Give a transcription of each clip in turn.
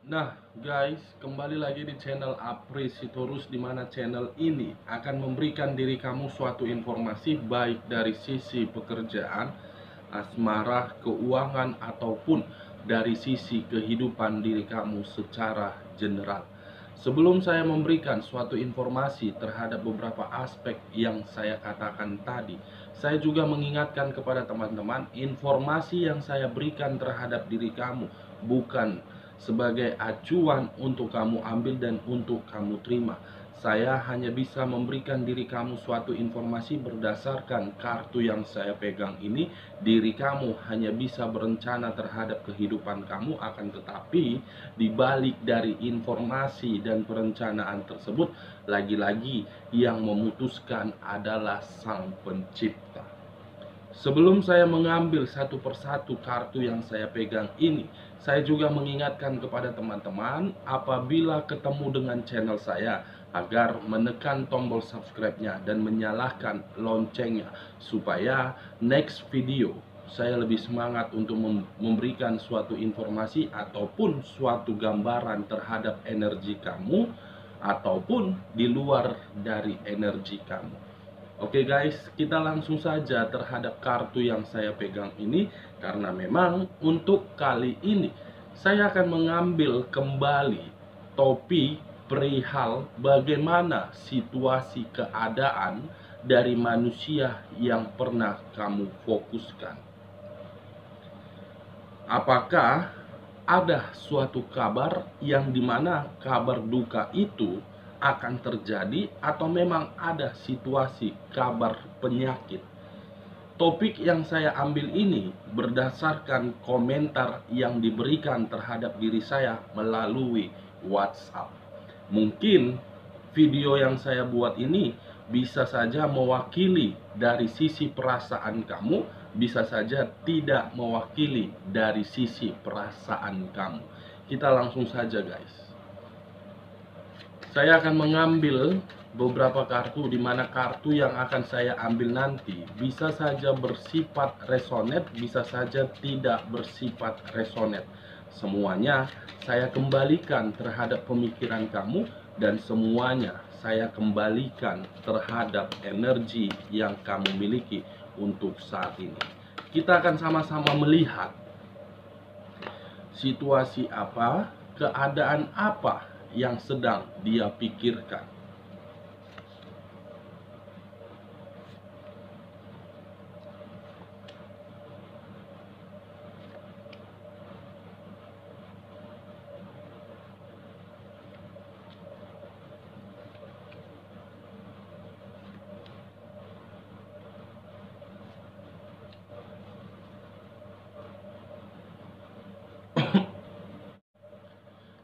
Nah, guys, kembali lagi di channel Apri Sitorus, di mana channel ini akan memberikan diri kamu suatu informasi baik dari sisi pekerjaan, asmara, keuangan, ataupun dari sisi kehidupan diri kamu secara general. Sebelum saya memberikan suatu informasi terhadap beberapa aspek yang saya katakan tadi, saya juga mengingatkan kepada teman-teman, informasi yang saya berikan terhadap diri kamu bukan sebagai acuan untuk kamu ambil dan untuk kamu terima. Saya hanya bisa memberikan diri kamu suatu informasi berdasarkan kartu yang saya pegang ini. Diri kamu hanya bisa berencana terhadap kehidupan kamu, akan tetapi di balik dari informasi dan perencanaan tersebut, lagi-lagi yang memutuskan adalah Sang Pencipta. Sebelum saya mengambil satu persatu kartu yang saya pegang ini, saya juga mengingatkan kepada teman-teman apabila ketemu dengan channel saya agar menekan tombol subscribe-nya dan menyalakan loncengnya supaya next video saya lebih semangat untuk memberikan suatu informasi ataupun suatu gambaran terhadap energi kamu ataupun di luar dari energi kamu. Oke guys, kita langsung saja terhadap kartu yang saya pegang ini, karena memang untuk kali ini saya akan mengambil kembali topik perihal bagaimana situasi keadaan dari manusia yang pernah kamu fokuskan. Apakah ada suatu kabar yang dimana kabar duka itu akan terjadi, atau memang ada situasi kabar penyakit? Topik yang saya ambil ini berdasarkan komentar yang diberikan terhadap diri saya melalui WhatsApp. Mungkin video yang saya buat ini bisa saja mewakili dari sisi perasaan kamu, bisa saja tidak mewakili dari sisi perasaan kamu. Kita langsung saja guys. Saya akan mengambil beberapa kartu, di mana kartu yang akan saya ambil nanti bisa saja bersifat resonate, bisa saja tidak bersifat resonate. Semuanya saya kembalikan terhadap pemikiran kamu, dan semuanya saya kembalikan terhadap energi yang kamu miliki untuk saat ini. Kita akan sama-sama melihat situasi apa, keadaan apa yang sedang dia pikirkan.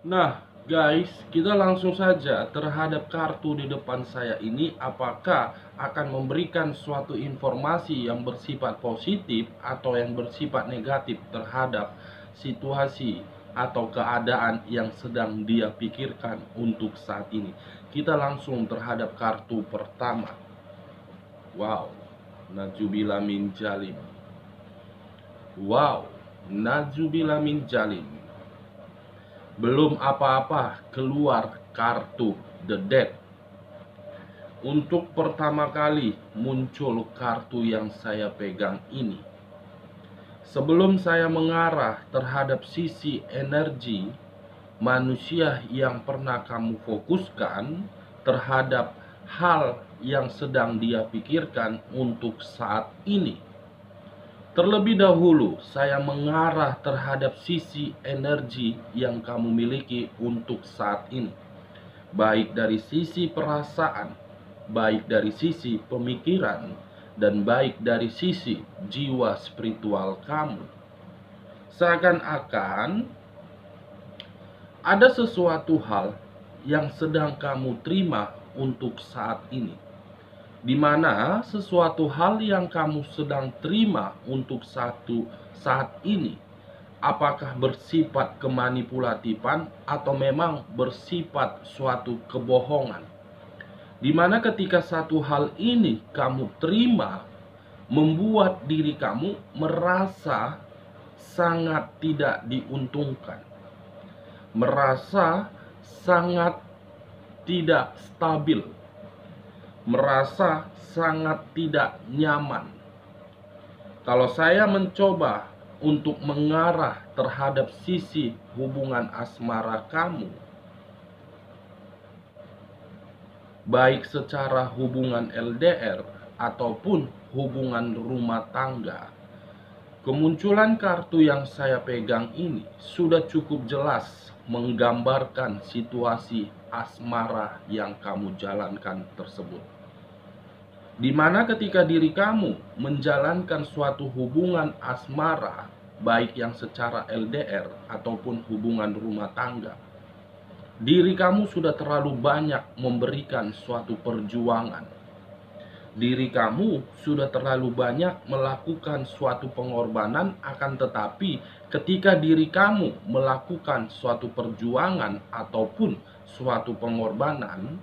Nah guys, kita langsung saja terhadap kartu di depan saya ini, apakah akan memberikan suatu informasi yang bersifat positif atau yang bersifat negatif terhadap situasi atau keadaan yang sedang dia pikirkan untuk saat ini. Kita langsung terhadap kartu pertama. Wow, Najubila min Jalim. Wow, Najubila min Jalim. Belum apa-apa keluar kartu The Dead. Untuk pertama kali muncul kartu yang saya pegang ini. Sebelum saya mengarah terhadap sisi energi manusia yang pernah kamu fokuskan terhadap hal yang sedang dia pikirkan untuk saat ini, terlebih dahulu saya mengarah terhadap sisi energi yang kamu miliki untuk saat ini, baik dari sisi perasaan, baik dari sisi pemikiran, dan baik dari sisi jiwa spiritual kamu. Seakan-akan ada sesuatu hal yang sedang kamu terima untuk saat ini, di mana sesuatu hal yang kamu sedang terima untuk saat ini, apakah bersifat kemanipulatifan atau memang bersifat suatu kebohongan, di mana ketika satu hal ini kamu terima, membuat diri kamu merasa sangat tidak diuntungkan. merasa sangat tidak stabil, merasa sangat tidak nyaman. Kalau saya mencoba untuk mengarah terhadap sisi hubungan asmara kamu, baik secara hubungan LDR ataupun hubungan rumah tangga, kemunculan kartu yang saya pegang ini sudah cukup jelas menggambarkan situasi asmara yang kamu jalankan tersebut. Di mana ketika diri kamu menjalankan suatu hubungan asmara, baik yang secara LDR ataupun hubungan rumah tangga, diri kamu sudah terlalu banyak memberikan suatu perjuangan. Diri kamu sudah terlalu banyak melakukan suatu pengorbanan, akan tetapi ketika diri kamu melakukan suatu perjuangan ataupun suatu pengorbanan,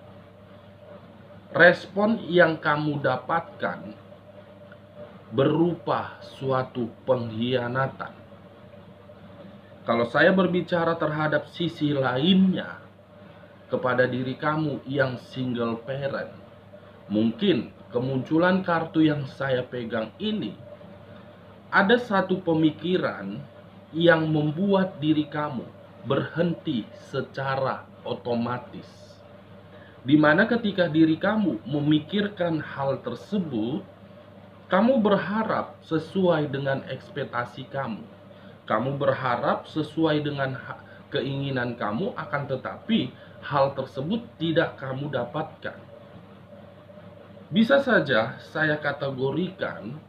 respon yang kamu dapatkan berupa suatu pengkhianatan. Kalau saya berbicara terhadap sisi lainnya, kepada diri kamu yang single parent, mungkin kemunculan kartu yang saya pegang ini ada satu pemikiran yang membuat diri kamu berhenti secara otomatis, di mana ketika diri kamu memikirkan hal tersebut, kamu berharap sesuai dengan ekspektasi kamu. Kamu berharap sesuai dengan keinginan kamu, akan tetapi hal tersebut tidak kamu dapatkan. Bisa saja saya kategorikan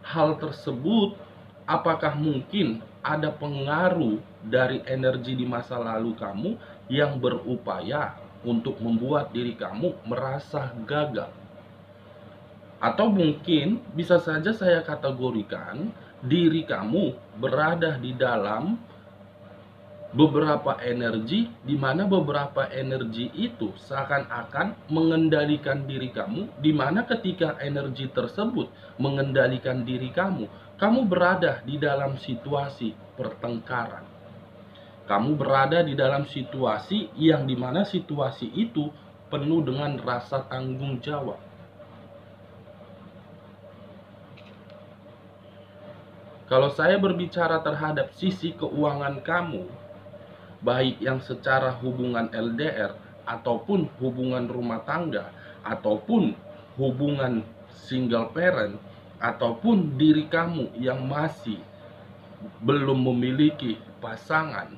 hal tersebut, apakah mungkin ada pengaruh dari energi di masa lalu kamu yang berupaya untuk membuat diri kamu merasa gagal. Atau mungkin bisa saja saya kategorikan diri kamu berada di dalam beberapa energi, di mana beberapa energi itu seakan-akan mengendalikan diri kamu, di mana ketika energi tersebut mengendalikan diri kamu, kamu berada di dalam situasi pertengkaran. Kamu berada di dalam situasi yang dimana situasi itu penuh dengan rasa tanggung jawab. Kalau saya berbicara terhadap sisi keuangan kamu, baik yang secara hubungan LDR ataupun hubungan rumah tangga ataupun hubungan single parent ataupun diri kamu yang masih belum memiliki pasangan,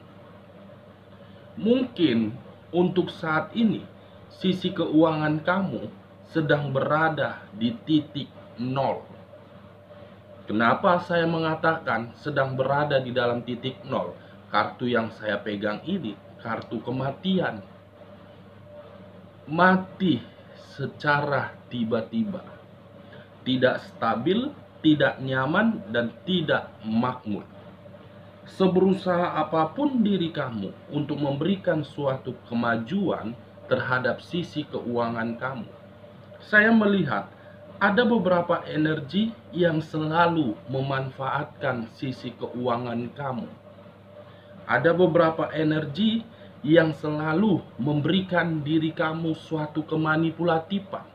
mungkin untuk saat ini sisi keuangan kamu sedang berada di titik nol. Kenapa saya mengatakan sedang berada di dalam titik nol? Kartu yang saya pegang ini kartu kematian. Mati secara tiba-tiba, tidak stabil, tidak nyaman, dan tidak makmur. Seberusaha apapun diri kamu untuk memberikan suatu kemajuan terhadap sisi keuangan kamu, saya melihat ada beberapa energi yang selalu memanfaatkan sisi keuangan kamu. Ada beberapa energi yang selalu memberikan diri kamu suatu kemanipulatifan.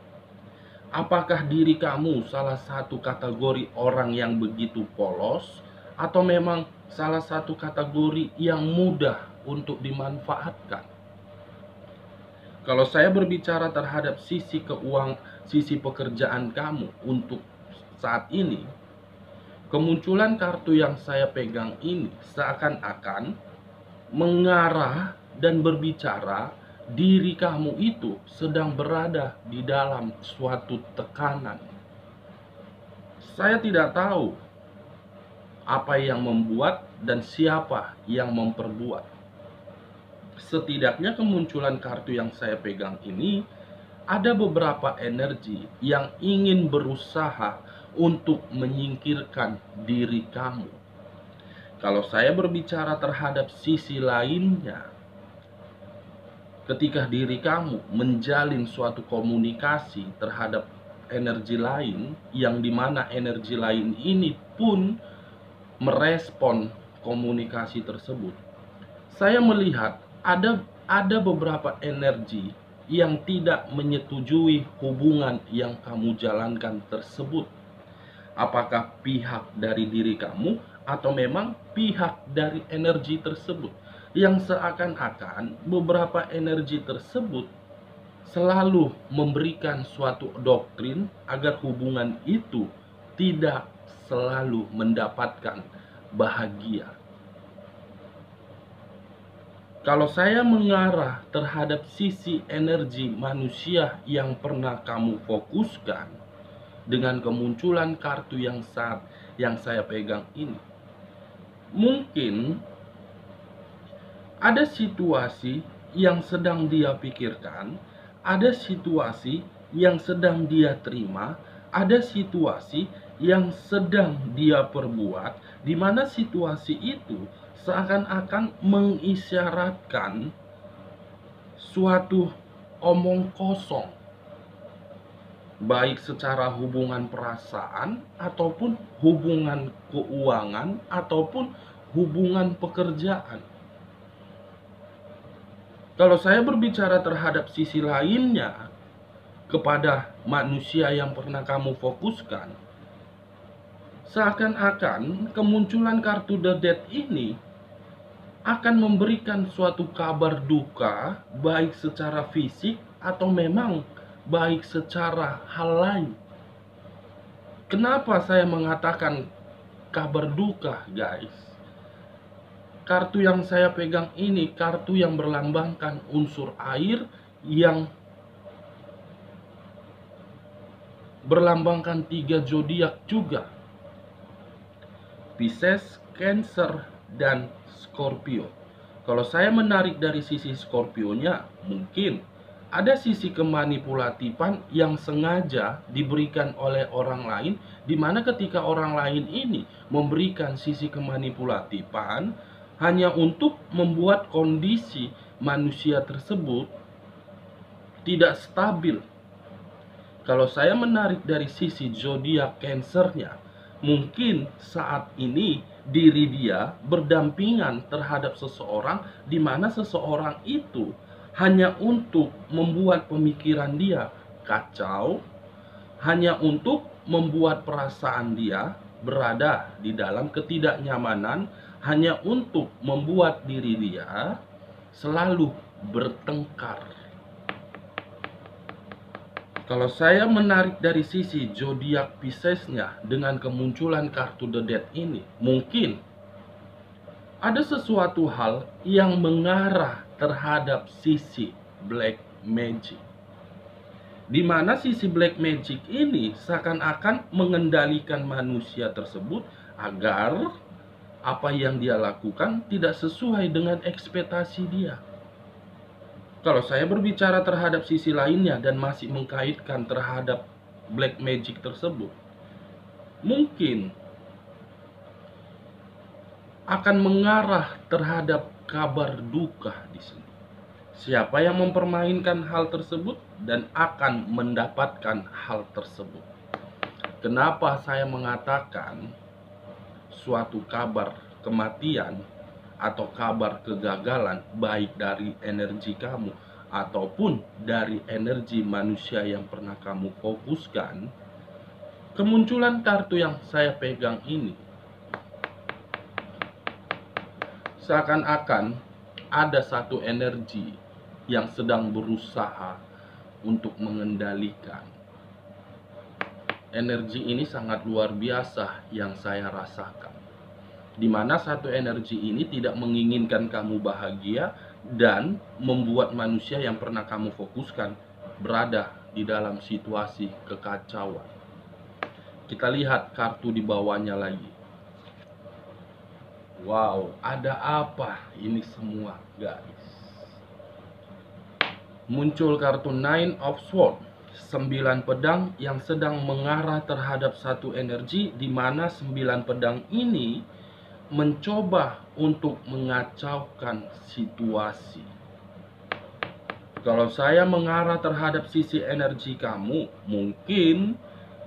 Apakah diri kamu salah satu kategori orang yang begitu polos, atau memang salah satu kategori yang mudah untuk dimanfaatkan? Kalau saya berbicara terhadap sisi sisi pekerjaan kamu untuk saat ini, kemunculan kartu yang saya pegang ini seakan-akan mengarah dan berbicara diri kamu itu sedang berada di dalam suatu tekanan. Saya tidak tahu apa yang membuat dan siapa yang memperbuat. Setidaknya kemunculan kartu yang saya pegang ini ada beberapa energi yang ingin berusaha untuk menyingkirkan diri kamu. Kalau saya berbicara terhadap sisi lainnya, ketika diri kamu menjalin suatu komunikasi terhadap energi lain, yang dimana energi lain ini pun merespon komunikasi tersebut, saya melihat ada beberapa energi yang tidak menyetujui hubungan yang kamu jalankan tersebut. Apakah pihak dari diri kamu atau memang pihak dari energi tersebut, yang seakan-akan beberapa energi tersebut selalu memberikan suatu doktrin agar hubungan itu tidak selalu mendapatkan bahagia. Kalau saya mengarah terhadap sisi energi manusia yang pernah kamu fokuskan dengan kemunculan kartu yang saya pegang ini, mungkin ada situasi yang sedang dia pikirkan, ada situasi yang sedang dia terima, ada situasi yang sedang dia perbuat, di mana situasi itu seakan-akan mengisyaratkan suatu omong kosong, baik secara hubungan perasaan ataupun hubungan keuangan ataupun hubungan pekerjaan. Kalau saya berbicara terhadap sisi lainnya kepada manusia yang pernah kamu fokuskan, seakan-akan kemunculan kartu The Death ini akan memberikan suatu kabar duka, baik secara fisik atau memang baik secara hal lain. Kenapa saya mengatakan kabar duka, guys? Kartu yang saya pegang ini kartu yang berlambangkan unsur air, yang berlambangkan 3 zodiak juga, Pisces, Cancer, dan Scorpio. Kalau saya menarik dari sisi Scorpio-nya, mungkin ada sisi kemanipulatifan yang sengaja diberikan oleh orang lain, di mana ketika orang lain ini memberikan sisi kemanipulatifan hanya untuk membuat kondisi manusia tersebut tidak stabil. Kalau saya menarik dari sisi zodiak Cancer-nya, mungkin saat ini diri dia berdampingan terhadap seseorang, di mana seseorang itu hanya untuk membuat pemikiran dia kacau, hanya untuk membuat perasaan dia berada di dalam ketidaknyamanan, hanya untuk membuat diri dia selalu bertengkar. Kalau saya menarik dari sisi zodiak Pisces-nya dengan kemunculan kartu The Death ini, mungkin ada sesuatu hal yang mengarah terhadap sisi Black Magic, di mana sisi Black Magic ini seakan-akan mengendalikan manusia tersebut agar apa yang dia lakukan tidak sesuai dengan ekspektasi dia. Kalau saya berbicara terhadap sisi lainnya dan masih mengkaitkan terhadap Black Magic tersebut, mungkin akan mengarah terhadap kabar duka di sini. Siapa yang mempermainkan hal tersebut dan akan mendapatkan hal tersebut. Kenapa saya mengatakan suatu kabar kematian atau kabar kegagalan, baik dari energi kamu ataupun dari energi manusia yang pernah kamu fokuskan? Kemunculan kartu yang saya pegang ini seakan-akan ada satu energi yang sedang berusaha untuk mengendalikan. Energi ini sangat luar biasa yang saya rasakan, di mana satu energi ini tidak menginginkan kamu bahagia dan membuat manusia yang pernah kamu fokuskan berada di dalam situasi kekacauan. Kita lihat kartu di bawahnya lagi. Wow, ada apa ini semua, guys? Muncul kartu Nine of Swords, 9 pedang yang sedang mengarah terhadap satu energi, di mana 9 pedang ini mencoba untuk mengacaukan situasi. Kalau saya mengarah terhadap sisi energi kamu, mungkin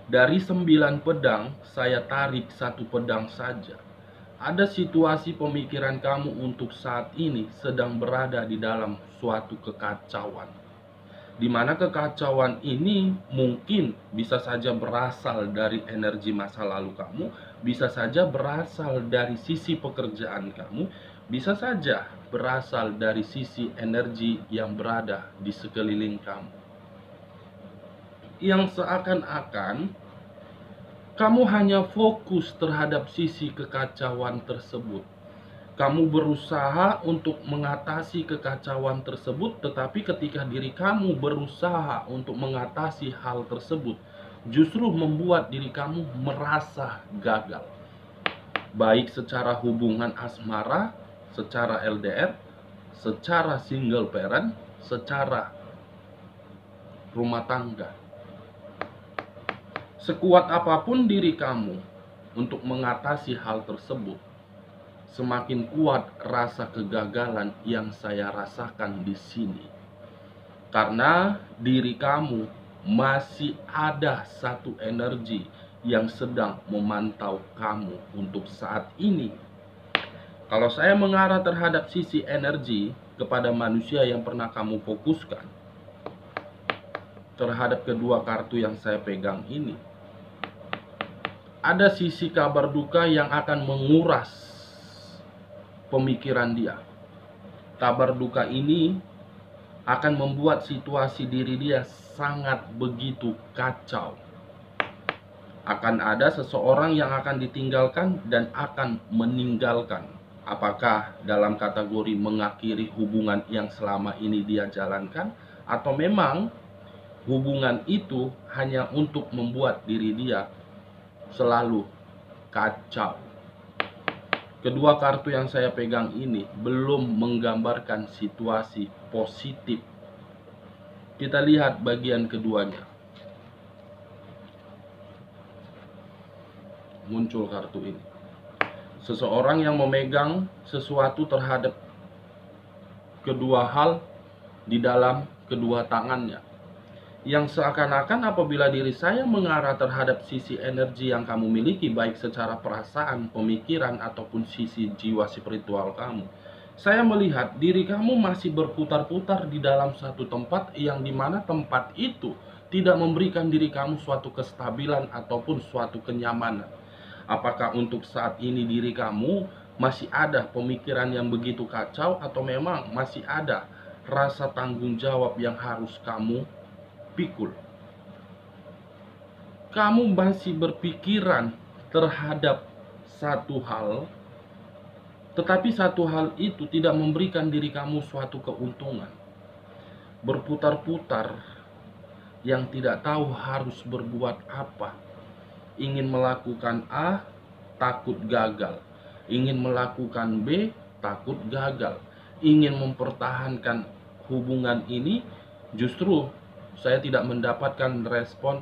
dari 9 pedang saya tarik 1 pedang saja. Ada situasi pemikiran kamu untuk saat ini sedang berada di dalam suatu kekacauan, di mana kekacauan ini mungkin bisa saja berasal dari energi masa lalu kamu, bisa saja berasal dari sisi pekerjaan kamu, bisa saja berasal dari sisi energi yang berada di sekeliling kamu. Yang seakan-akan kamu hanya fokus terhadap sisi kekacauan tersebut. Kamu berusaha untuk mengatasi kekacauan tersebut, tetapi ketika diri kamu berusaha untuk mengatasi hal tersebut, justru membuat diri kamu merasa gagal. Baik secara hubungan asmara, secara LDR, secara single parent, secara rumah tangga. Sekuat apapun diri kamu untuk mengatasi hal tersebut, semakin kuat rasa kegagalan yang saya rasakan di sini. Karena diri kamu masih ada satu energi yang sedang memantau kamu untuk saat ini. Kalau saya mengarah terhadap sisi energi kepada manusia yang pernah kamu fokuskan, terhadap kedua kartu yang saya pegang ini, ada sisi kabar duka yang akan menguras pemikiran dia. Kabar duka ini akan membuat situasi diri dia sangat begitu kacau. Akan ada seseorang yang akan ditinggalkan dan akan meninggalkan. Apakah dalam kategori mengakhiri hubungan yang selama ini dia jalankan, atau memang hubungan itu hanya untuk membuat diri dia selalu kacau. Kedua kartu yang saya pegang ini belum menggambarkan situasi positif. Kita lihat bagian keduanya. Muncul kartu ini. Seseorang yang memegang sesuatu terhadap kedua hal di dalam kedua tangannya. Yang seakan-akan apabila diri saya mengarah terhadap sisi energi yang kamu miliki, baik secara perasaan, pemikiran, ataupun sisi jiwa spiritual kamu, saya melihat diri kamu masih berputar-putar di dalam satu tempat yang dimana tempat itu tidak memberikan diri kamu suatu kestabilan ataupun suatu kenyamanan. Apakah untuk saat ini diri kamu masih ada pemikiran yang begitu kacau, atau memang masih ada rasa tanggung jawab yang harus kamu pikul? Kamu masih berpikiran terhadap satu hal, tetapi satu hal itu tidak memberikan diri kamu suatu keuntungan. Berputar-putar yang tidak tahu harus berbuat apa. Ingin melakukan A, takut gagal. Ingin melakukan B, takut gagal. Ingin mempertahankan hubungan ini, justru saya tidak mendapatkan respon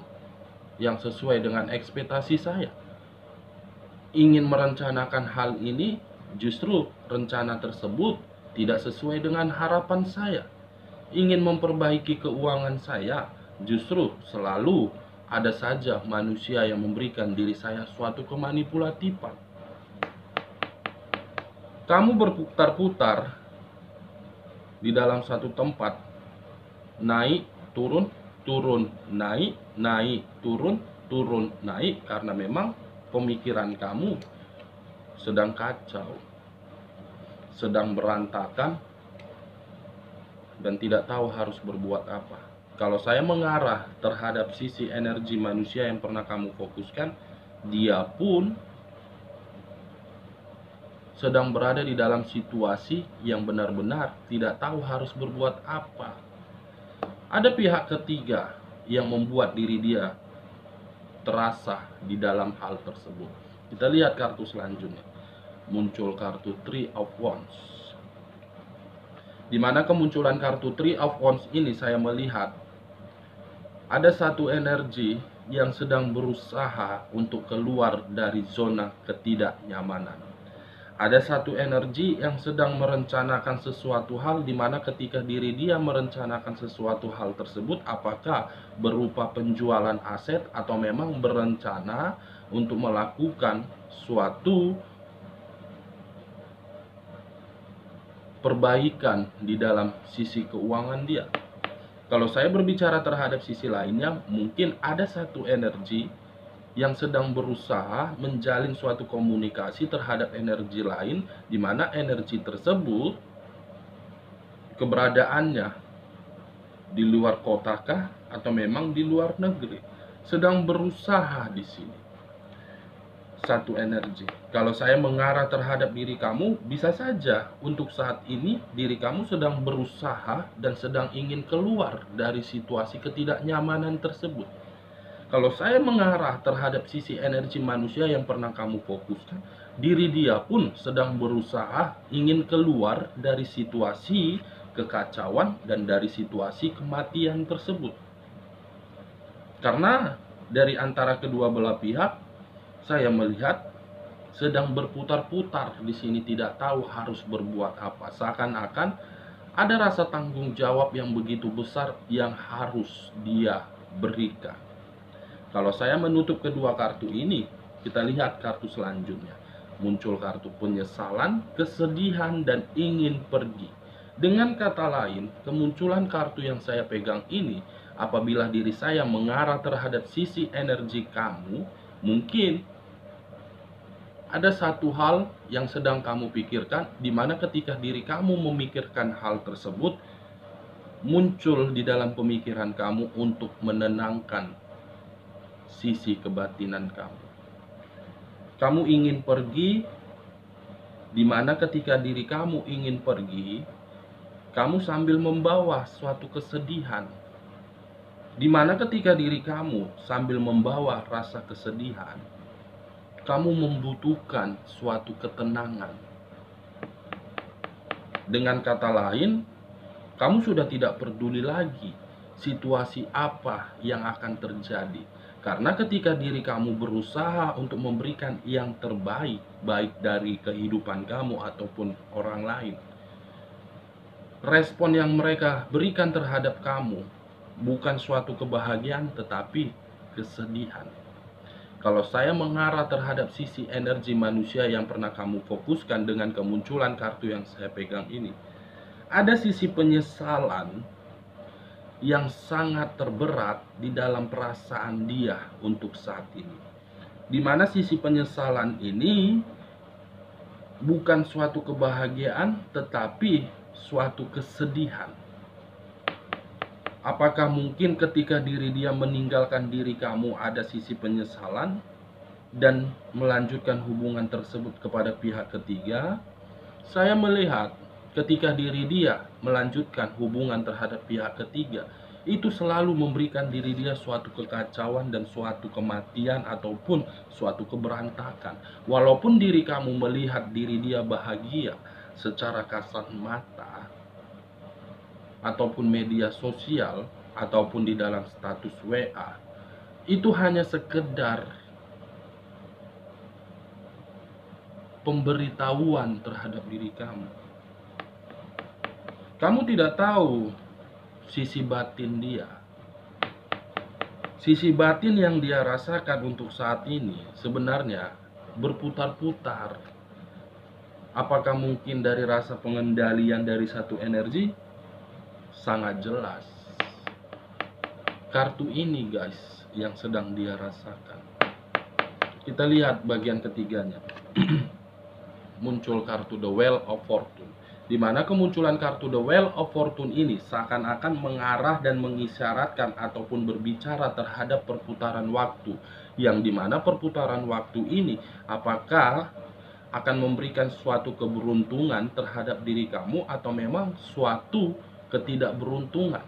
yang sesuai dengan ekspektasi saya. Ingin merencanakan hal ini, justru rencana tersebut tidak sesuai dengan harapan saya. Ingin memperbaiki keuangan saya, justru selalu ada saja manusia yang memberikan diri saya suatu kemanipulatifan. Kamu berputar-putar di dalam satu tempat, naik, turun, turun, naik, naik, turun, turun, naik, karena memang pemikiran kamu sedang kacau, sedang berantakan, dan tidak tahu harus berbuat apa. Kalau saya mengarah terhadap sisi energi manusia yang pernah kamu fokuskan, dia pun sedang berada di dalam situasi yang benar-benar tidak tahu harus berbuat apa. Ada pihak ketiga yang membuat diri dia terasa di dalam hal tersebut. Kita lihat kartu selanjutnya. Muncul kartu Three of Wands. Di mana kemunculan kartu Three of Wands ini saya melihat ada satu energi yang sedang berusaha untuk keluar dari zona ketidaknyamanan. Ada satu energi yang sedang merencanakan sesuatu hal, di mana ketika diri dia merencanakan sesuatu hal tersebut, apakah berupa penjualan aset atau memang berencana untuk melakukan suatu perbaikan di dalam sisi keuangan dia. Kalau saya berbicara terhadap sisi lainnya, mungkin ada satu energi yang sedang berusaha menjalin suatu komunikasi terhadap energi lain, di mana energi tersebut keberadaannya di luar kotakah atau memang di luar negeri, sedang berusaha di sini. Satu energi. Kalau saya mengarah terhadap diri kamu, bisa saja untuk saat ini diri kamu sedang berusaha dan sedang ingin keluar dari situasi ketidaknyamanan tersebut. Kalau saya mengarah terhadap sisi energi manusia yang pernah kamu fokuskan, diri dia pun sedang berusaha ingin keluar dari situasi kekacauan dan dari situasi kematian tersebut. Karena dari antara kedua belah pihak, saya melihat sedang berputar-putar di sini, tidak tahu harus berbuat apa. Seakan-akan ada rasa tanggung jawab yang begitu besar yang harus dia berikan. Kalau saya menutup kedua kartu ini, kita lihat kartu selanjutnya. Muncul kartu penyesalan, kesedihan, dan ingin pergi. Dengan kata lain, kemunculan kartu yang saya pegang ini, apabila diri saya mengarah terhadap sisi energi kamu, mungkin ada satu hal yang sedang kamu pikirkan, di mana ketika diri kamu memikirkan hal tersebut, muncul di dalam pemikiran kamu untuk menenangkan sisi kebatinan kamu. Kamu ingin pergi, di mana ketika diri kamu ingin pergi, kamu sambil membawa suatu kesedihan. Di mana ketika diri kamu sambil membawa rasa kesedihan, kamu membutuhkan suatu ketenangan. Dengan kata lain, kamu sudah tidak peduli lagi situasi apa yang akan terjadi. Karena ketika diri kamu berusaha untuk memberikan yang terbaik, baik dari kehidupan kamu ataupun orang lain, respon yang mereka berikan terhadap kamu bukan suatu kebahagiaan, tetapi kesedihan. Kalau saya mengarah terhadap sisi energi manusia yang pernah kamu fokuskan dengan kemunculan kartu yang saya pegang ini, ada sisi penyesalan yang sangat terberat di dalam perasaan dia untuk saat ini. Di mana sisi penyesalan ini bukan suatu kebahagiaan, tetapi suatu kesedihan. Apakah mungkin ketika diri dia meninggalkan diri kamu ada sisi penyesalan dan melanjutkan hubungan tersebut kepada pihak ketiga? Saya melihat ketika diri dia melanjutkan hubungan terhadap pihak ketiga, itu selalu memberikan diri dia suatu kekacauan dan suatu kematian ataupun suatu keberantakan. Walaupun diri kamu melihat diri dia bahagia secara kasat mata, ataupun media sosial, ataupun di dalam status WA, itu hanya sekedar pemberitahuan terhadap diri kamu. Kamu tidak tahu sisi batin dia. Sisi batin yang dia rasakan untuk saat ini sebenarnya berputar-putar. Apakah mungkin dari rasa pengendalian dari satu energi? Sangat jelas. Kartu ini guys yang sedang dia rasakan. Kita lihat bagian ketiganya. Muncul kartu The Wheel of Fortune, di mana kemunculan kartu The Wheel of Fortune ini seakan-akan mengarah dan mengisyaratkan ataupun berbicara terhadap perputaran waktu, yang dimana perputaran waktu ini apakah akan memberikan suatu keberuntungan terhadap diri kamu atau memang suatu ketidakberuntungan.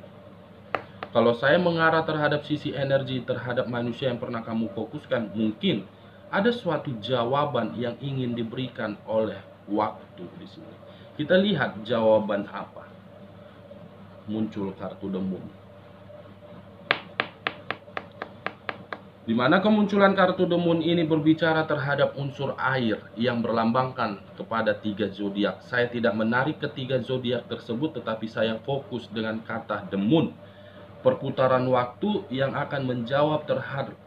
Kalau saya mengarah terhadap sisi energi terhadap manusia yang pernah kamu fokuskan, mungkin ada suatu jawaban yang ingin diberikan oleh waktu di sini. Kita lihat jawaban apa. Muncul kartu The Moon, di mana kemunculan kartu The Moon ini berbicara terhadap unsur air yang berlambangkan kepada 3 zodiak. Saya tidak menarik ketiga zodiak tersebut, tetapi saya fokus dengan kata The Moon. Perputaran waktu yang akan menjawab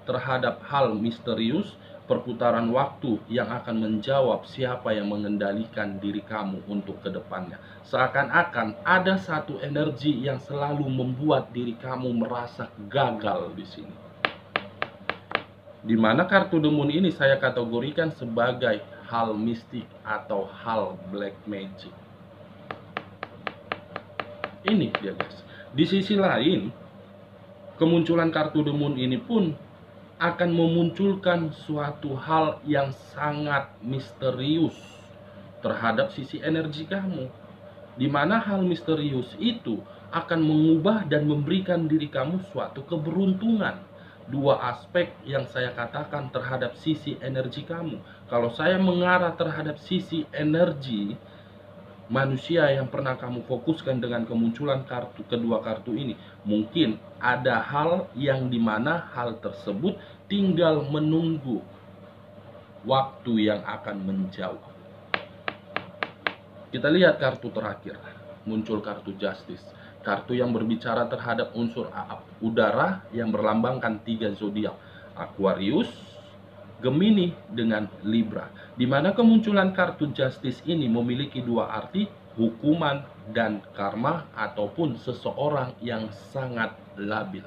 terhadap hal misterius, perputaran waktu yang akan menjawab siapa yang mengendalikan diri kamu untuk kedepannya. Seakan-akan ada satu energi yang selalu membuat diri kamu merasa gagal di sini. Di mana kartu The Moon ini saya kategorikan sebagai hal mistik atau hal black magic. Ini dia guys. Di sisi lain, kemunculan kartu The Moon ini pun akan memunculkan suatu hal yang sangat misterius terhadap sisi energi kamu, di mana hal misterius itu akan mengubah dan memberikan diri kamu suatu keberuntungan. Dua aspek yang saya katakan terhadap sisi energi kamu. Kalau saya mengarah terhadap sisi energi manusia yang pernah kamu fokuskan dengan kemunculan kedua kartu ini, mungkin ada hal yang dimana hal tersebut tinggal menunggu waktu yang akan menjawab. Kita lihat kartu terakhir, muncul kartu Justice, kartu yang berbicara terhadap unsur udara yang berlambangkan 3 zodiak, Aquarius, Gemini dengan Libra, di mana kemunculan kartu Justice ini memiliki dua arti, hukuman dan karma, ataupun seseorang yang sangat labil.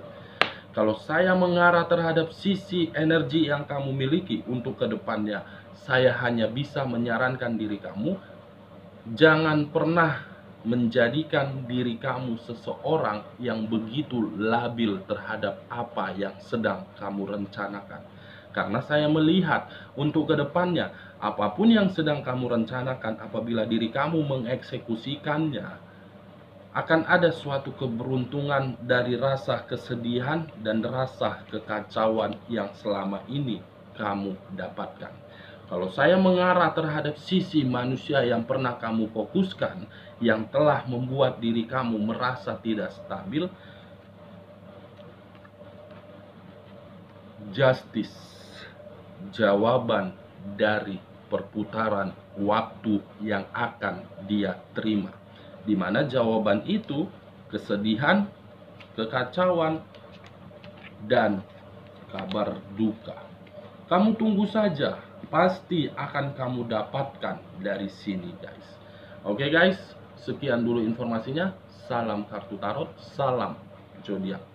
Kalau saya mengarah terhadap sisi energi yang kamu miliki untuk kedepannya, saya hanya bisa menyarankan diri kamu, jangan pernah menjadikan diri kamu seseorang yang begitu labil terhadap apa yang sedang kamu rencanakan. Karena saya melihat untuk kedepannya, apapun yang sedang kamu rencanakan, apabila diri kamu mengeksekusikannya, akan ada suatu keberuntungan dari rasa kesedihan dan rasa kekacauan yang selama ini kamu dapatkan. Kalau saya mengarah terhadap sisi manusia yang pernah kamu fokuskan, yang telah membuat diri kamu merasa tidak stabil, Justice, jawaban dari perputaran waktu yang akan dia terima, di mana jawaban itu kesedihan, kekacauan, dan kabar duka. Kamu tunggu saja, pasti akan kamu dapatkan dari sini guys. Oke guys, sekian dulu informasinya. Salam kartu tarot, salam zodiak.